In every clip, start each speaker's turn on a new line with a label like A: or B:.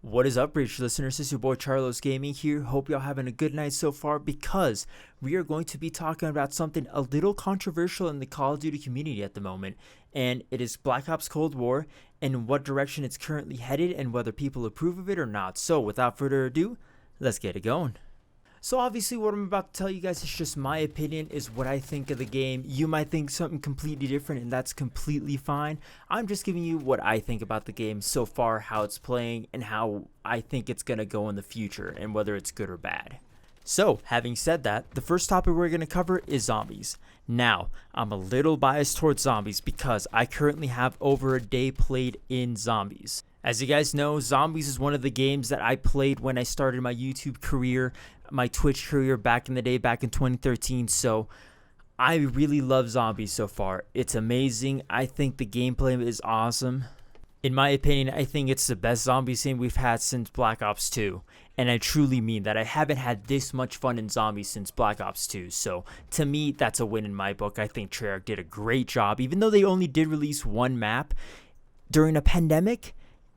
A: What is up, Rich listeners? It's your boy Charlos Gaming here. Hope y'all having a good night so far because we are going to be talking about something a little controversial in the Call of Duty community at the moment, and it is Black Ops Cold War and what direction it's currently headed and whether people approve of it or not. So without further ado, let's get it going. So obviously what I'm about to tell you guys is just my opinion, is what I think of the game. You might think something completely different, and that's completely fine. I'm just giving you what I think about the game so far, how it's playing, and how I think it's going to go in the future, and whether it's good or bad. So, having said that, the first topic we're going to cover is zombies. Now, I'm a little biased towards zombies because I currently have over a day played in zombies. As you guys know, zombies is one of the games that I played when I started my YouTube career, my Twitch career back in the day, back in 2013. So I really love zombies so far. It's amazing. I think the gameplay is awesome. In my opinion, I think it's the best zombies game we've had since Black Ops 2. And I truly mean that. I haven't had this much fun in zombies since Black Ops 2. So to me, that's a win in my book. I think Treyarch did a great job. Even though they only did release one map during a pandemic,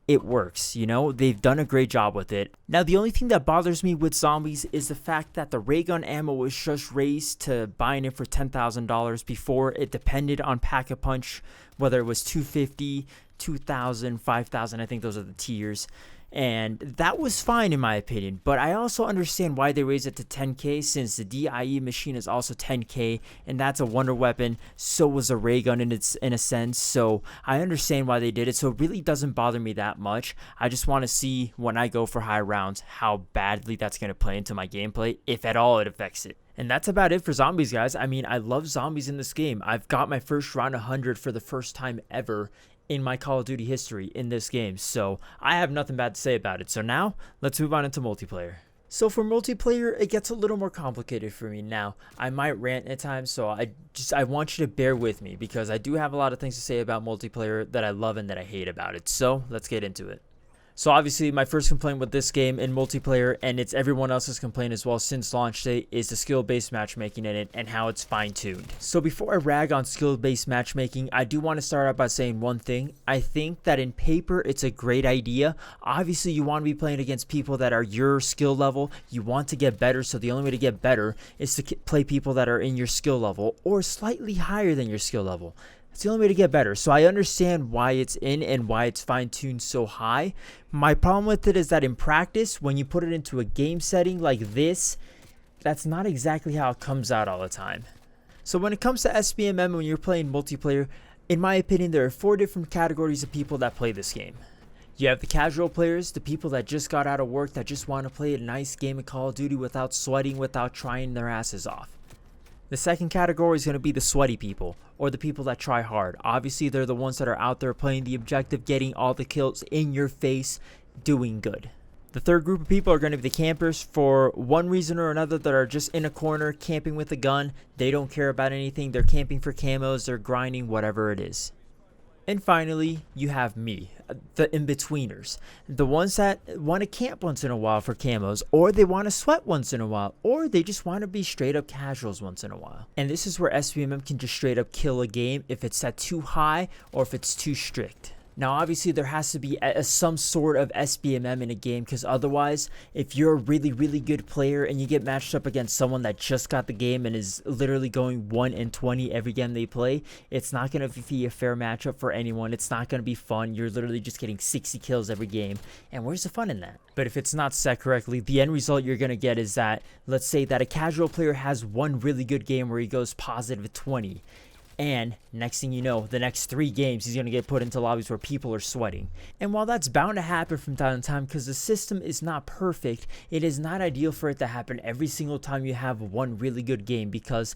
A: it works, you know, they've done a great job with it. Now, the only thing that bothers me with zombies is the fact that the ray gun ammo was just raised to buying it for $10,000. Before, it depended on Pack-a-Punch, whether it was 250, 2,000, 5,000. I think those are the tiers. And that was fine in my opinion, but I also understand why they raised it to 10k, since the DIE machine is also 10k, and that's a wonder weapon. So was a ray gun in a sense. So I understand why they did it. So it really doesn't bother me that much. I just want to see when I go for high rounds how badly that's going to play into my gameplay, if at all it affects it. And that's about it for zombies, guys. I mean, I love zombies in this game. I've got my first round 100 for the first time ever in my Call of Duty history in this game, so I have nothing bad to say about it. So now let's move on into multiplayer. So for multiplayer, it gets a little more complicated for me. Now, I might rant at times, so I want you to bear with me because I do have a lot of things to say about multiplayer that I love and that I hate about it. So let's get into it. So obviously my first complaint with this game in multiplayer, and it's everyone else's complaint as well since launch date, is the skill-based matchmaking in it and how it's fine-tuned. So before I rag on skill-based matchmaking, I do want to start out by saying one thing. I think that in paper it's a great idea. Obviously you want to be playing against people that are your skill level. You want to get better, so the only way to get better is to play people that are in your skill level or slightly higher than your skill level. It's the only way to get better. So I understand why it's in and why it's fine-tuned so high. My problem with it is that in practice, when you put it into a game setting like this, that's not exactly how it comes out all the time. So when it comes to SBMM, when you're playing multiplayer, in my opinion, there are 4 different categories of people that play this game. You have the casual players, the people that just got out of work, that just want to play a nice game of Call of Duty without sweating, without trying their asses off. The second category is going to be the sweaty people, or the people that try hard. Obviously, they're the ones that are out there playing the objective, getting all the kills in your face, doing good. The third group of people are going to be the campers, for one reason or another, that are just in a corner camping with a gun. They don't care about anything. They're camping for camos, they're grinding, whatever it is. And finally, you have me, the in-betweeners, the ones that want to camp once in a while for camos, or they want to sweat once in a while, or they just want to be straight up casuals once in a while. And this is where SBMM can just straight up kill a game if it's set too high or if it's too strict. Now, obviously, there has to be some sort of SBMM in a game, because otherwise, if you're a really, really good player and you get matched up against someone that just got the game and is literally going 1-20 every game they play, it's not going to be a fair matchup for anyone. It's not going to be fun. You're literally just getting 60 kills every game. And where's the fun in that? But if it's not set correctly, the end result you're going to get is that, let's say that a casual player has one really good game where he goes positive 20. And next thing you know, the next 3 games, he's going to get put into lobbies where people are sweating. And while that's bound to happen from time to time because the system is not perfect, it is not ideal for it to happen every single time you have one really good game, because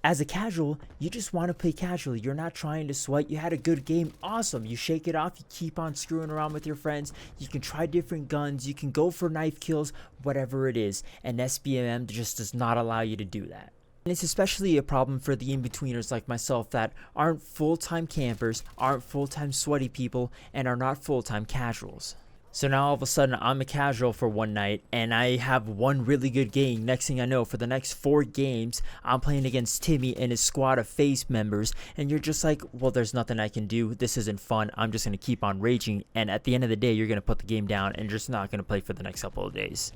A: as a casual, you just want to play casually. You're not trying to sweat. You had a good game. Awesome. You shake it off. You keep on screwing around with your friends. You can try different guns. You can go for knife kills, whatever it is. And SBMM just does not allow you to do that. And it's especially a problem for the in-betweeners like myself that aren't full-time campers, aren't full-time sweaty people, and are not full-time casuals. So now all of a sudden I'm a casual for one night and I have one really good game. Next thing I know, for the next 4 games, I'm playing against Timmy and his squad of FaZe members, and you're just like, well, there's nothing I can do. This isn't fun. I'm just going to keep on raging, and at the end of the day, you're going to put the game down and just not going to play for the next couple of days.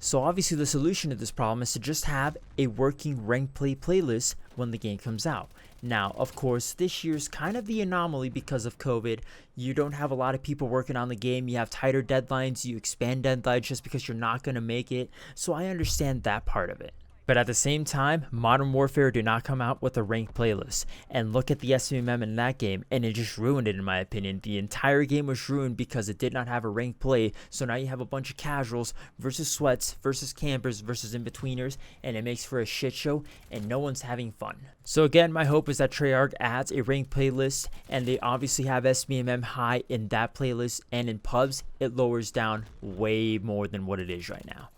A: So obviously the solution to this problem is to just have a working ranked play playlist when the game comes out. Now, of course, this year's kind of the anomaly because of COVID. You don't have a lot of people working on the game. You have tighter deadlines. You expand deadlines just because you're not going to make it. So I understand that part of it. But at the same time, Modern Warfare did not come out with a ranked playlist. And look at the SBMM in that game, and it just ruined it in my opinion. The entire game was ruined because it did not have a ranked play. So now you have a bunch of casuals versus sweats versus campers versus in-betweeners, and it makes for a shit show, and no one's having fun. So again, my hope is that Treyarch adds a ranked playlist, and they obviously have SBMM high in that playlist, and in pubs, it lowers down way more than what it is right now.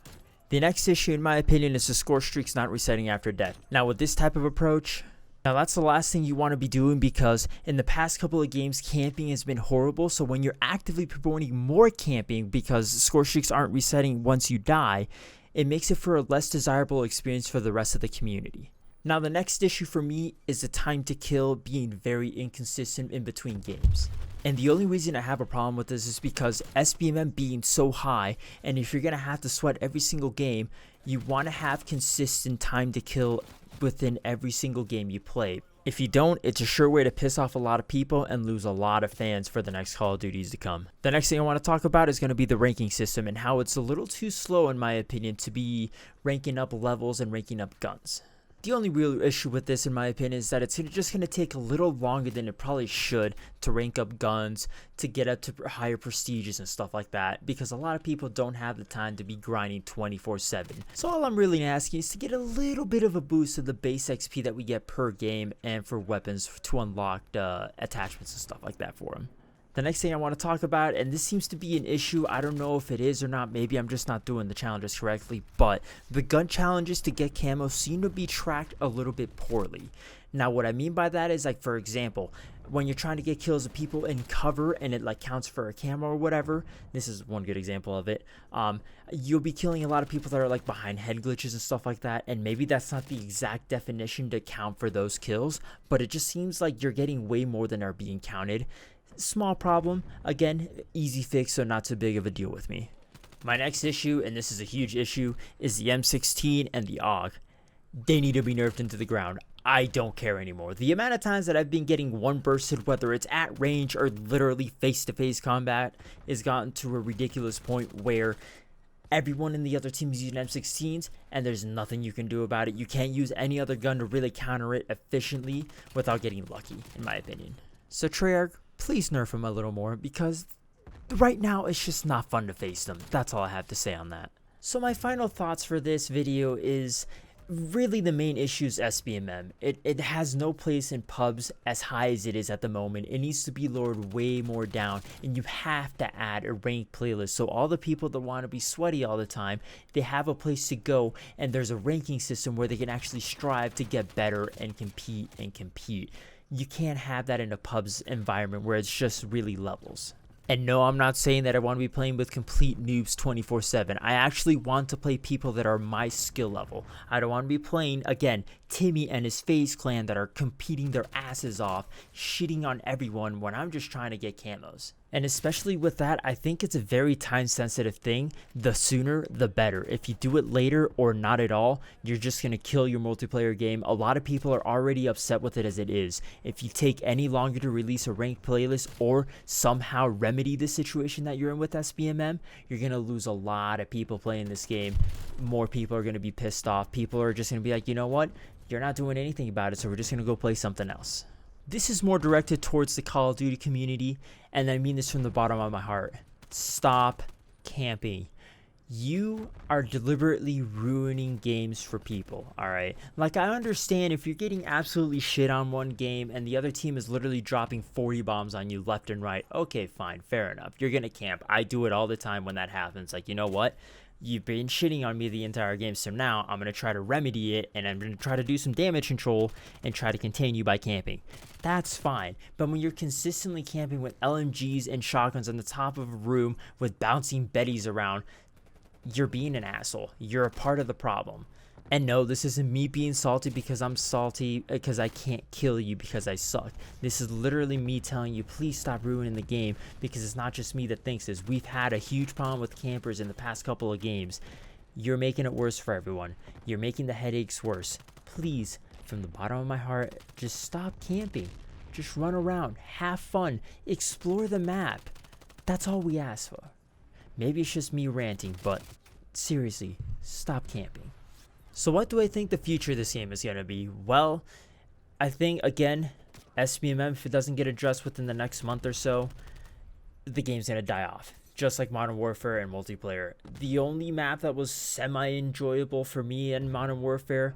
A: The next issue, in my opinion, is the score streaks not resetting after death. Now, with this type of approach, now that's the last thing you want to be doing, because in the past couple of games, camping has been horrible. So when you're actively promoting more camping because score streaks aren't resetting once you die, it makes it for a less desirable experience for the rest of the community. Now, the next issue for me is the time to kill being very inconsistent in between games. And the only reason I have a problem with this is because SBMM being so high, and if you're going to have to sweat every single game, you want to have consistent time to kill within every single game you play. If you don't, it's a sure way to piss off a lot of people and lose a lot of fans for the next Call of Duties to come. The next thing I want to talk about is going to be the ranking system and how it's a little too slow, in my opinion, to be ranking up levels and ranking up guns. The only real issue with this, in my opinion, is that it's just going to take a little longer than it probably should to rank up guns, to get up to higher prestiges and stuff like that, because a lot of people don't have the time to be grinding 24/7. So all I'm really asking is to get a little bit of a boost of the base XP that we get per game and for weapons to unlock attachments and stuff like that for them. The next thing I want to talk about, and this seems to be an issue, I don't know if it is or not, maybe I'm just not doing the challenges correctly, but the gun challenges to get camo seem to be tracked a little bit poorly. Now, what I mean by that is, like, for example, when you're trying to get kills of people in cover and it like counts for a camo or whatever, this is one good example of it, you'll be killing a lot of people that are like behind head glitches and stuff like that, and maybe that's not the exact definition to count for those kills, but it just seems like you're getting way more than are being counted. Small problem, again, easy fix, so not too big of a deal with me. My next issue, and this is a huge issue, is the M16 and the AUG. They need to be nerfed into the ground. I don't care anymore. The amount of times that I've been getting one bursted, whether it's at range or literally face-to-face combat, has gotten to a ridiculous point where everyone in the other team is using M16s, and there's nothing you can do about it. You can't use any other gun to really counter it efficiently without getting lucky, in my opinion. So Treyarch, please nerf them a little more, because right now it's just not fun to face them. That's all I have to say on that. So my final thoughts for this video is really the main issue is SBMM. It has no place in pubs as high as it is at the moment. It needs to be lowered way more down, and you have to add a ranked playlist. So all the people that want to be sweaty all the time, they have a place to go, and there's a ranking system where they can actually strive to get better and compete. You can't have that in a pub's environment where it's just really levels. And no, I'm not saying that I want to be playing with complete noobs 24/7. I actually want to play people that are my skill level. I don't want to be playing, again, Timmy and his FaZe clan that are competing their asses off, shitting on everyone when I'm just trying to get camos. And especially with that, I think it's a very time-sensitive thing. The sooner, the better. If you do it later or not at all, you're just going to kill your multiplayer game. A lot of people are already upset with it as it is. If you take any longer to release a ranked playlist or somehow remedy the situation that you're in with SBMM, you're going to lose a lot of people playing this game. More people are going to be pissed off. People are just going to be like, you know what? You're not doing anything about it, so we're just going to go play something else. This is more directed towards the Call of Duty community, and I mean this from the bottom of my heart. Stop camping. You are deliberately ruining games for people, all right? Like, I understand if you're getting absolutely shit on one game and the other team is literally dropping 40 bombs on you left and right. Okay, fine, fair enough. You're gonna camp. I do it all the time when that happens. Like, you know what? You've been shitting on me the entire game, so now I'm going to try to remedy it, and I'm going to try to do some damage control and try to contain you by camping. That's fine, but when you're consistently camping with LMGs and shotguns on the top of a room with bouncing Bettys around, you're being an asshole. You're a part of the problem. And no, this isn't me being salty because I'm salty because I can't kill you because I suck. This is literally me telling you, please stop ruining the game, because it's not just me that thinks this. We've had a huge problem with campers in the past couple of games. You're making it worse for everyone. You're making the headaches worse. Please, from the bottom of my heart, just stop camping. Just run around, have fun, explore the map. That's all we ask for. Maybe it's just me ranting, but seriously, stop camping. So what do I think the future of this game is going to be? Well, I think, again, SBMM, if it doesn't get addressed within the next month or so, the game's going to die off. Just like Modern Warfare and multiplayer. The only map that was semi-enjoyable for me in Modern Warfare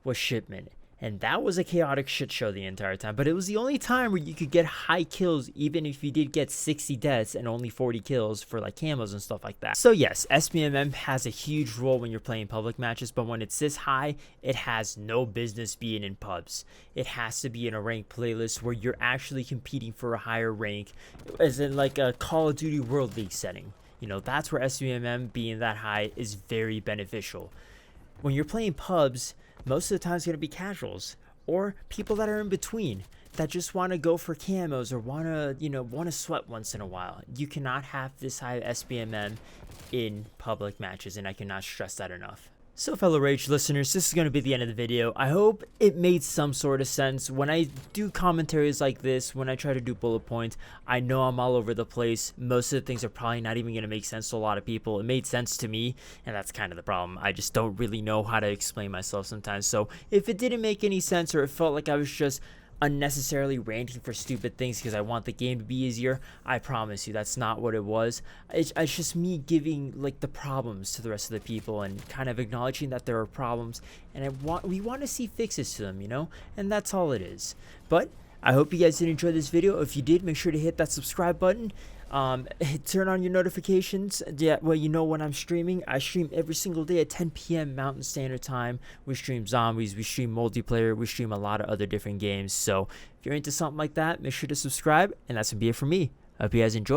A: was Shipment. And that was a chaotic shit show the entire time. But it was the only time where you could get high kills, even if you did get 60 deaths and only 40 kills for like camos and stuff like that. So yes, SBMM has a huge role when you're playing public matches, but when it's this high, it has no business being in pubs. It has to be in a ranked playlist where you're actually competing for a higher rank, as in like a Call of Duty World League setting. You know, that's where SBMM being that high is very beneficial. When you're playing pubs, most of the time it's going to be casuals or people that are in between that just want to go for camos or want to sweat once in a while. You cannot have this high SBMM in public matches, and I cannot stress that enough. So fellow Rage listeners, this is going to be the end of the video. I hope it made some sort of sense. When I do commentaries like this, when I try to do bullet points, I know I'm all over the place. Most of the things are probably not even going to make sense to a lot of people. It made sense to me, and that's kind of the problem. I just don't really know how to explain myself sometimes. So if it didn't make any sense, or it felt like I was just unnecessarily ranting for stupid things because I want the game to be easier, I promise you that's not what it was. It's just me giving like the problems to the rest of the people and kind of acknowledging that there are problems, and we want to see fixes to them, you know, and that's all it is. But I hope you guys did enjoy this video. If you did, make sure to hit that subscribe button. Turn on your notifications. Yeah, well, you know when I'm streaming. I stream every single day at 10 p.m. Mountain Standard Time. We stream zombies, we stream multiplayer, we stream a lot of other different games. So if you're into something like that, make sure to subscribe, and that's gonna be it for me. I hope you guys enjoy.